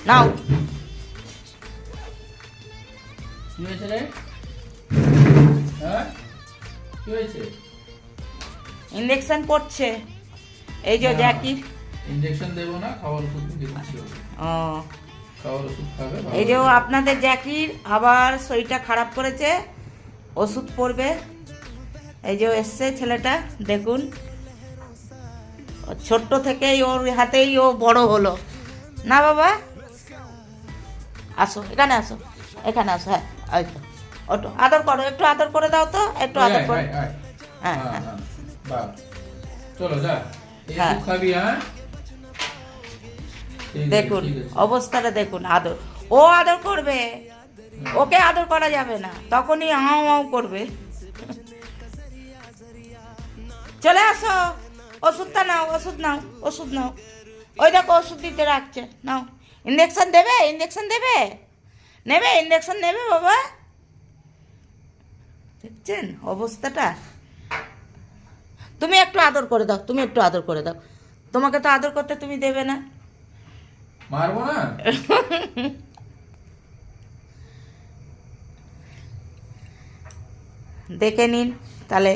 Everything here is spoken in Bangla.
নাও। কি হয়েছে রে? হ্যাঁ কি হয়েছে? ইঞ্জেকশন পড়ছে এই যে না, জ্যাকির। ইঞ্জেকশন দেবো না, খাওয়ার ওষুধ দিয়ে দিচ্ছি ওকে। ও খাওয়ার ওষুধ খাবে ভালো এই যে ও হয়ে যাবে। আপনাদের জ্যাকির আবার শরীরটা খারাপ করেছে, ওষুধ পড়বে। এই যে ও এসছে ছেলেটা, দেখুন ও ছোট্ট থেকেই ওর হাতেই ও বড় হলো না বাবা। আসো এখানে, আসো এখানে আসো। হ্যাঁ এই তো, ওটো আদর করো, একটু আদর করে দাও তো, একটু আয়, আদর আয়, করো। আয়, আয়। হ্যাঁ হ্যাঁ, হ্যাঁ হ্যাঁ, বাহ। চলো যা, এই হ্যাঁ। ওষুধ খাবি, হ্যাঁ? ঠিক আছে, দেখুন ঠিক আছে। অবস্থাটা দেখুন, আদর ও আদর করবে, ওকে আদর করা যাবে না, তখনই হাও হাও করবে। চলে আসো, ওষুধটা নাও, ওষুধ নাও, ওষুধ নাও। ওই দেখো ওষুধ দিতে রাখছে, নাও। ইঞ্জেকশন দেবে, ইঞ্জেকশন দেবে, নেবে ইঞ্জেকশন নেবে বাবা। দেখছেন অবস্থাটা? তুমি একটু আদর করে দাও, তুমি একটু আদর করে দাও, তোমাকে তো আদর করতে তুমি দেবে না। মারবো না? দেখে নিন তাহলে